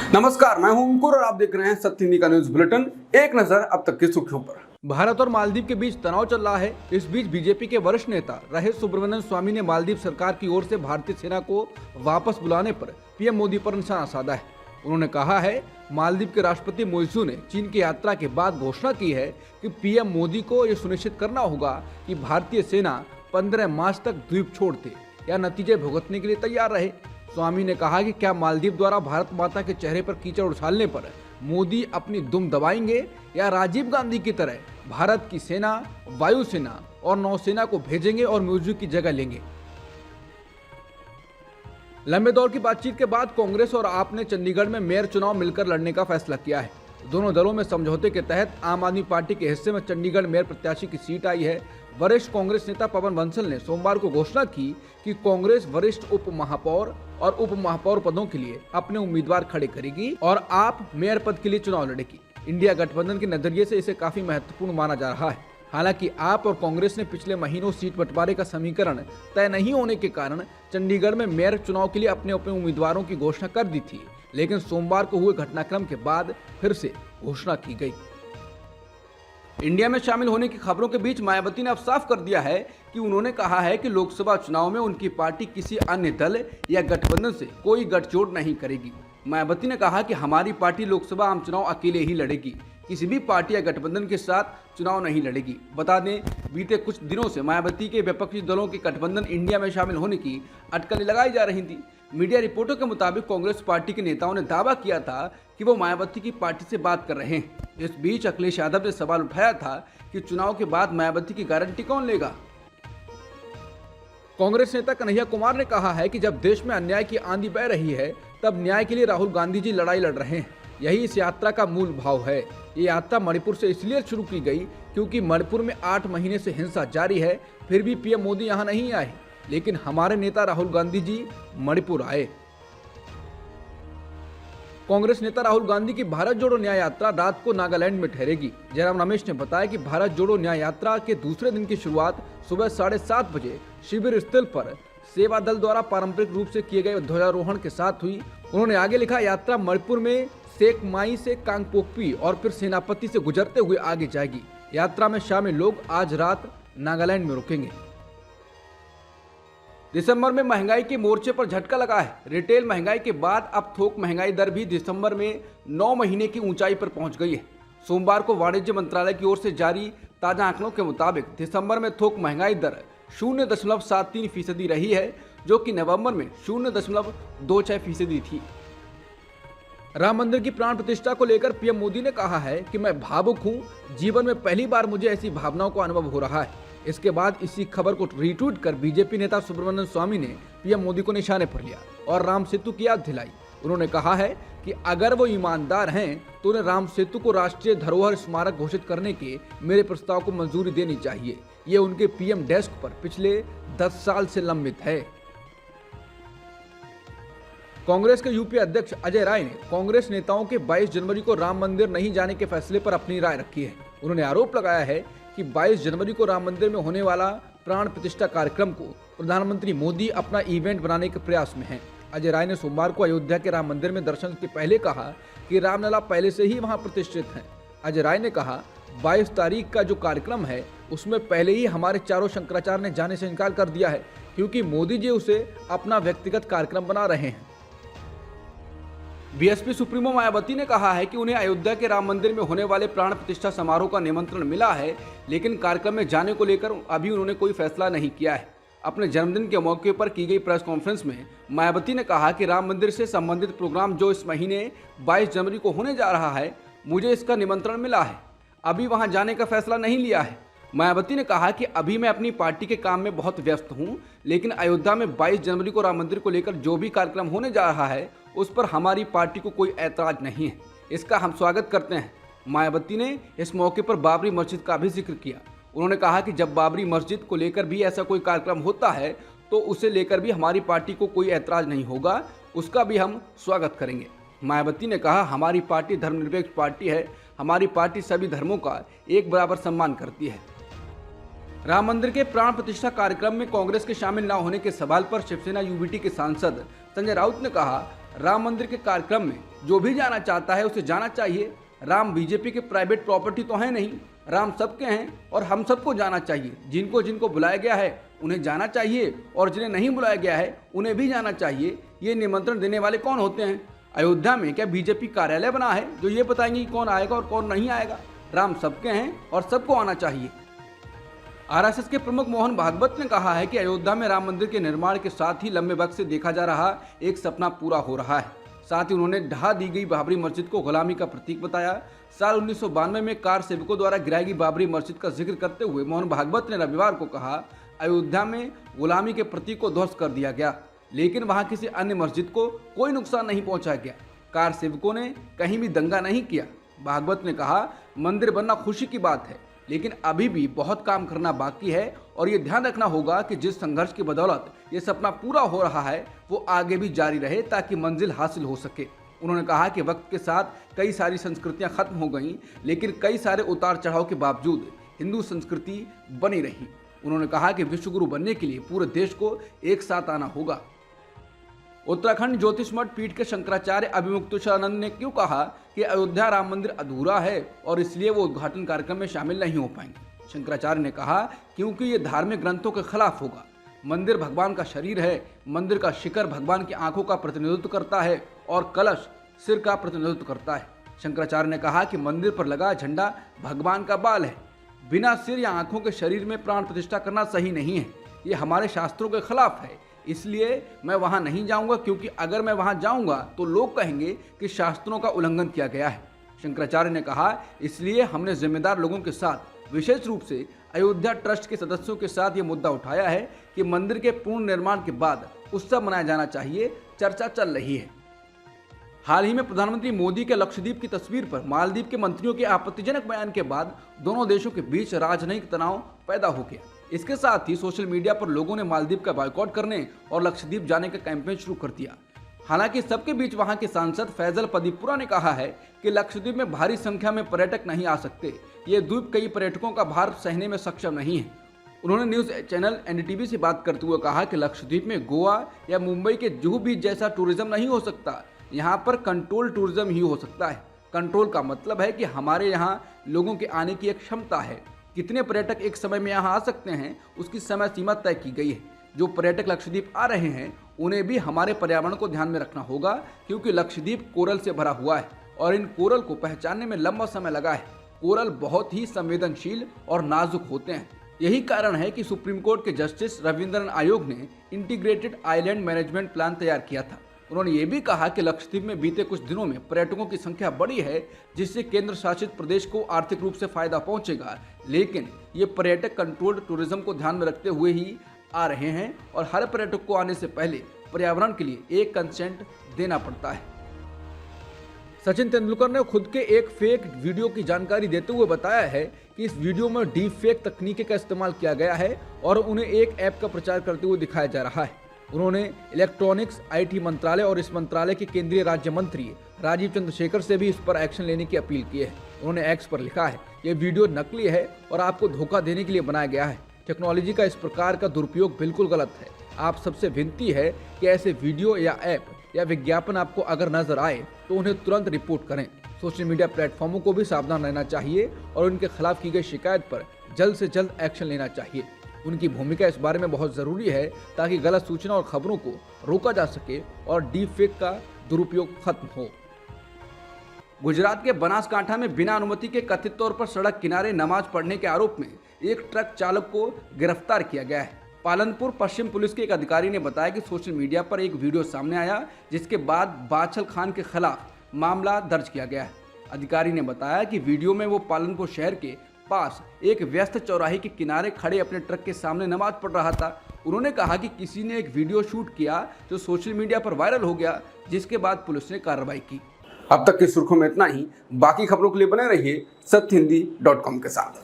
नमस्कार, मैं हूं अंकुर और आप देख रहे हैं सत्य हिंदी का न्यूज बुलेटिन। एक नजर अब तक की सुर्खियों पर। भारत और मालदीव के बीच तनाव चल रहा है। इस बीच बीजेपी के वरिष्ठ नेता रहे सुब्रमण्यम स्वामी ने मालदीव सरकार की ओर से भारतीय सेना को वापस बुलाने पर पीएम मोदी पर निशाना साधा है। उन्होंने कहा है, मालदीव के राष्ट्रपति मोइजू ने चीन की यात्रा के बाद घोषणा की है कि पीएम मोदी को यह सुनिश्चित करना होगा कि भारतीय सेना 15 मार्च तक द्वीप छोड़ दे या नतीजे भुगतने के लिए तैयार रहे। स्वामी ने कहा कि क्या मालदीव द्वारा भारत माता के चेहरे पर कीचड़ उछालने पर मोदी अपनी दुम दबाएंगे या राजीव गांधी की तरह भारत की सेना, वायुसेना और नौसेना को भेजेंगे और मोइजू की जगह लेंगे। लंबे दौर की बातचीत के बाद कांग्रेस और आप ने चंडीगढ़ में मेयर चुनाव मिलकर लड़ने का फैसला किया है। दोनों दलों में समझौते के तहत आम आदमी पार्टी के हिस्से में चंडीगढ़ मेयर प्रत्याशी की सीट आई है। वरिष्ठ कांग्रेस नेता पवन बंसल ने सोमवार को घोषणा की कि कांग्रेस वरिष्ठ उप महापौर और उप महापौर पदों के लिए अपने उम्मीदवार खड़े करेगी और आप मेयर पद के लिए चुनाव लड़ेगी। इंडिया गठबंधन के नजरिए से इसे काफी महत्वपूर्ण माना जा रहा है। हालांकि आप और कांग्रेस ने पिछले महीनों सीट बंटवारे का समीकरण तय नहीं होने के कारण चंडीगढ़ में मेयर चुनाव के लिए अपने उम्मीदवारों की घोषणा कर दी थी, लेकिन सोमवार को हुए घटनाक्रम के बाद फिर से घोषणा की गई। इंडिया में शामिल होने की खबरों के बीच मायावती ने अब साफ कर दिया है कि उन्होंने कहा है कि लोकसभा चुनाव में उनकी पार्टी किसी अन्य दल या गठबंधन से कोई गठजोड़ नहीं करेगी। मायावती ने कहा कि हमारी पार्टी लोकसभा आम चुनाव अकेले ही लड़ेगी, किसी भी पार्टी या गठबंधन के साथ चुनाव नहीं लड़ेगी। बता दें, बीते कुछ दिनों से मायावती के विपक्षी दलों के गठबंधन इंडिया में शामिल होने की अटकलें लगाई जा रही थी। मीडिया रिपोर्टों के मुताबिक कांग्रेस पार्टी के नेताओं ने दावा किया था कि वो मायावती की पार्टी से बात कर रहे हैं। इस बीच अखिलेश यादव ने सवाल उठाया था कि चुनाव के बाद मायावती की गारंटी कौन लेगा। कांग्रेस नेता कन्हैया कुमार ने कहा है कि जब देश में अन्याय की आंधी बह रही है, तब न्याय के लिए राहुल गांधी जी लड़ाई लड़ रहे हैं। यही इस यात्रा का मूल भाव है। ये यात्रा मणिपुर से इसलिए शुरू की गई क्योंकि मणिपुर में 8 महीने से हिंसा जारी है, फिर भी पीएम मोदी यहाँ नहीं आए, लेकिन हमारे नेता राहुल गांधी जी मणिपुर आए। कांग्रेस नेता राहुल गांधी की भारत जोड़ो न्याय यात्रा रात को नागालैंड में ठहरेगी। जयराम रमेश ने बताया कि भारत जोड़ो न्याय यात्रा के दूसरे दिन की शुरुआत सुबह 7:30 बजे शिविर स्थल पर सेवा दल द्वारा पारंपरिक रूप से किए गए ध्वजारोहण के साथ हुई। उन्होंने आगे लिखा, यात्रा मणिपुर में सेक माई से कांगपोकपी और फिर सेनापति से गुजरते हुए आगे जाएगी। यात्रा में शामिल लोग आज रात नागालैंड में रुकेंगे। दिसंबर में महंगाई के मोर्चे पर झटका लगा है। रिटेल महंगाई के बाद अब थोक महंगाई दर भी दिसंबर में 9 महीने की ऊंचाई पर पहुंच गई है। सोमवार को वाणिज्य मंत्रालय की ओर से जारी ताजा आंकड़ों के मुताबिक दिसंबर में थोक महंगाई दर 0.73% रही है, जो कि नवंबर में 0.26% थी। राम मंदिर की प्राण प्रतिष्ठा को लेकर पीएम मोदी ने कहा है कि मैं भावुक हूं, जीवन में पहली बार मुझे ऐसी भावनाओं का अनुभव हो रहा है। इसके बाद इसी खबर को रीट्वीट कर बीजेपी नेता सुब्रमण्यम स्वामी ने पीएम मोदी को निशाने पर लिया और राम सेतु की याद दिलाई। उन्होंने कहा है कि अगर वो ईमानदार हैं तो उन्हें राम सेतु को राष्ट्रीय धरोहर स्मारक घोषित करने के मेरे प्रस्ताव को मंजूरी देनी चाहिए। ये उनके पीएम डेस्क पर पिछले 10 साल से लंबित है। कांग्रेस के यूपी अध्यक्ष अजय राय ने कांग्रेस नेताओं के 22 जनवरी को राम मंदिर नहीं जाने के फैसले पर अपनी राय रखी है। उन्होंने आरोप लगाया है कि 22 जनवरी को राम मंदिर में होने वाला प्राण प्रतिष्ठा कार्यक्रम को प्रधानमंत्री मोदी अपना इवेंट बनाने के प्रयास में हैं। अजय राय ने सोमवार को अयोध्या के राम मंदिर में दर्शन के पहले कहा कि रामलला पहले से ही वहां प्रतिष्ठित हैं। अजय राय ने कहा, 22 तारीख का जो कार्यक्रम है उसमें पहले ही हमारे चारों शंकराचार्य ने जाने से इनकार कर दिया है, क्योंकि मोदी जी उसे अपना व्यक्तिगत कार्यक्रम बना रहे हैं। बीएसपी सुप्रीमो मायावती ने कहा है कि उन्हें अयोध्या के राम मंदिर में होने वाले प्राण प्रतिष्ठा समारोह का निमंत्रण मिला है, लेकिन कार्यक्रम में जाने को लेकर अभी उन्होंने कोई फैसला नहीं किया है। अपने जन्मदिन के मौके पर की गई प्रेस कॉन्फ्रेंस में मायावती ने कहा कि राम मंदिर से संबंधित प्रोग्राम जो इस महीने 22 जनवरी को होने जा रहा है, मुझे इसका निमंत्रण मिला है, अभी वहां जाने का फैसला नहीं लिया है। मायावती ने कहा कि अभी मैं अपनी पार्टी के काम में बहुत व्यस्त हूं, लेकिन अयोध्या में 22 जनवरी को राम मंदिर को लेकर जो भी कार्यक्रम होने जा रहा है उस पर हमारी पार्टी को कोई ऐतराज नहीं है, इसका हम स्वागत करते हैं। मायावती ने इस मौके पर बाबरी मस्जिद का भी जिक्र किया। उन्होंने कहा कि जब बाबरी मस्जिद को लेकर भी ऐसा कोई कार्यक्रम होता है तो उसे लेकर भी हमारी पार्टी को कोई ऐतराज नहीं होगा, उसका भी हम स्वागत करेंगे। मायावती ने कहा, हमारी पार्टी धर्मनिरपेक्ष पार्टी है, हमारी पार्टी सभी धर्मों का एक बराबर सम्मान करती है। राम मंदिर के प्राण प्रतिष्ठा कार्यक्रम में कांग्रेस के शामिल न होने के सवाल पर शिवसेना यूबीटी के सांसद संजय राउत ने कहा, राम मंदिर के कार्यक्रम में जो भी जाना चाहता है उसे जाना चाहिए। राम बीजेपी के प्राइवेट प्रॉपर्टी तो है नहीं, राम सबके हैं और हम सबको जाना चाहिए। जिनको जिनको बुलाया गया है उन्हें जाना चाहिए और जिन्हें नहीं बुलाया गया है उन्हें भी जाना चाहिए। ये निमंत्रण देने वाले कौन होते हैं? अयोध्या में क्या बीजेपी कार्यालय बना है जो ये बताएंगे कि कौन आएगा और कौन नहीं आएगा? राम सबके हैं और सबको आना चाहिए। आरएसएस के प्रमुख मोहन भागवत ने कहा है कि अयोध्या में राम मंदिर के निर्माण के साथ ही लंबे वक्त से देखा जा रहा एक सपना पूरा हो रहा है। साथ ही उन्होंने ढहा दी गई बाबरी मस्जिद को गुलामी का प्रतीक बताया। साल 1992 में कार सेवकों द्वारा गिराई गई बाबरी मस्जिद का जिक्र करते हुए मोहन भागवत ने रविवार को कहा, अयोध्या में गुलामी के प्रतीक को ध्वस्त कर दिया गया, लेकिन वहां किसी अन्य मस्जिद को कोई नुकसान नहीं पहुंचाया गया। कार सेवकों ने कहीं भी दंगा नहीं किया। भागवत ने कहा, मंदिर बनना खुशी की बात है, लेकिन अभी भी बहुत काम करना बाकी है और ये ध्यान रखना होगा कि जिस संघर्ष की बदौलत ये सपना पूरा हो रहा है वो आगे भी जारी रहे ताकि मंजिल हासिल हो सके। उन्होंने कहा कि वक्त के साथ कई सारी संस्कृतियां खत्म हो गईं, लेकिन कई सारे उतार चढ़ाव के बावजूद हिंदू संस्कृति बनी रही। उन्होंने कहा कि विश्वगुरु बनने के लिए पूरे देश को एक साथ आना होगा। उत्तराखंड ज्योतिष मठ पीठ के शंकराचार्य अभिमुक्तेश्वरानंद ने क्यों कहा कि अयोध्या राम मंदिर अधूरा है और इसलिए वो उद्घाटन कार्यक्रम में शामिल नहीं हो पाएंगे। शंकराचार्य ने कहा, क्योंकि ये धार्मिक ग्रंथों के खिलाफ होगा। मंदिर भगवान का शरीर है, मंदिर का शिखर भगवान की आंखों का प्रतिनिधित्व करता है और कलश सिर का प्रतिनिधित्व करता है। शंकराचार्य ने कहा कि मंदिर पर लगा झंडा भगवान का बाल है। बिना सिर या आंखों के शरीर में प्राण प्रतिष्ठा करना सही नहीं है। ये हमारे शास्त्रों के खिलाफ है, इसलिए मैं वहां नहीं जाऊंगा, क्योंकि अगर मैं वहां जाऊंगा तो लोग कहेंगे कि शास्त्रों का उल्लंघन किया गया है। शंकराचार्य ने कहा, इसलिए हमने जिम्मेदार लोगों के साथ, विशेष रूप से अयोध्या ट्रस्ट के सदस्यों के साथ ये मुद्दा उठाया है कि मंदिर के पूर्ण निर्माण के बाद उत्सव मनाया जाना चाहिए। चर्चा चल रही है। हाल ही में प्रधानमंत्री मोदी के लक्षद्वीप की तस्वीर पर मालदीव के मंत्रियों के आपत्तिजनक बयान के बाद दोनों देशों के बीच राजनयिक तनाव पैदा हो गया। इसके साथ ही सोशल मीडिया पर लोगों ने मालदीव का बॉयकॉट करने और लक्षद्वीप जाने का कैंपेन शुरू कर दिया। हालांकि सबके बीच वहां के सांसद फैजल पदीपुरा ने कहा है कि लक्षद्वीप में भारी संख्या में पर्यटक नहीं आ सकते। ये द्वीप कई पर्यटकों का भार सहने में सक्षम नहीं है। उन्होंने न्यूज चैनल एनडीटीवी से बात करते हुए कहा कि लक्षद्वीप में गोवा या मुंबई के जुहू बीच जैसा टूरिज्म नहीं हो सकता। यहाँ पर कंट्रोल टूरिज्म ही हो सकता है। कंट्रोल का मतलब है कि हमारे यहाँ लोगों के आने की एक क्षमता है। कितने पर्यटक एक समय में यहाँ आ सकते हैं उसकी समय सीमा तय की गई है। जो पर्यटक लक्षद्वीप आ रहे हैं उन्हें भी हमारे पर्यावरण को ध्यान में रखना होगा, क्योंकि लक्षद्वीप कोरल से भरा हुआ है और इन कोरल को पहचानने में लंबा समय लगा है। कोरल बहुत ही संवेदनशील और नाजुक होते हैं। यही कारण है कि सुप्रीम कोर्ट के जस्टिस रविंद्रन आयोग ने इंटीग्रेटेड आइलैंड मैनेजमेंट प्लान तैयार किया था। उन्होंने ये भी कहा कि लक्षद्वीप में बीते कुछ दिनों में पर्यटकों की संख्या बढ़ी है, जिससे केंद्र शासित प्रदेश को आर्थिक रूप से फायदा पहुंचेगा। लेकिन ये पर्यटक कंट्रोल्ड टूरिज्म को ध्यान में रखते हुए ही आ रहे हैं और हर पर्यटक को आने से पहले पर्यावरण के लिए एक कंसेंट देना पड़ता है। सचिन तेंदुलकर ने खुद के एक फेक वीडियो की जानकारी देते हुए बताया है कि इस वीडियो में डीप फेक तकनीक का इस्तेमाल किया गया है और उन्हें एक ऐप का प्रचार करते हुए दिखाया जा रहा है। उन्होंने इलेक्ट्रॉनिक्स आईटी मंत्रालय और इस मंत्रालय के केंद्रीय राज्य मंत्री राजीव चंद्रशेखर से भी इस पर एक्शन लेने की अपील की है। उन्होंने एक्स पर लिखा है, ये वीडियो नकली है और आपको धोखा देने के लिए बनाया गया है। टेक्नोलॉजी का इस प्रकार का दुरुपयोग बिल्कुल गलत है। आप सबसे विनती है कि ऐसे वीडियो या ऐप या विज्ञापन आपको अगर नजर आए तो उन्हें तुरंत रिपोर्ट करें। सोशल मीडिया प्लेटफॉर्मों को भी सावधान रहना चाहिए और उनके खिलाफ की गई शिकायत पर जल्द से जल्द एक्शन लेना चाहिए। उनकी भूमिका इस बारे में बहुत ज़रूरी है ताकि गलत सूचना और खबरों को रोका जा सके और डीप फेक का दुरुपयोग खत्म हो। गुजरात के बनासकांठा में बिना अनुमति के कथित तौर पर सड़क किनारे नमाज पढ़ने के आरोप में एक ट्रक चालक को गिरफ्तार किया गया है। पालनपुर पश्चिम पुलिस के एक अधिकारी ने बताया कि सोशल मीडिया पर एक वीडियो सामने आया, जिसके बाद बाछल खान के खिलाफ मामला दर्ज किया गया है। अधिकारी ने बताया कि वीडियो में वो पालनपुर शहर के पास एक व्यस्त चौराहे के किनारे खड़े अपने ट्रक के सामने नमाज पढ़ रहा था। उन्होंने कहा कि किसी ने एक वीडियो शूट किया जो सोशल मीडिया पर वायरल हो गया, जिसके बाद पुलिस ने कार्रवाई की। अब तक की सुर्खियों में इतना ही। बाकी खबरों के लिए बने रहिए सत्यहिंदी.com के साथ।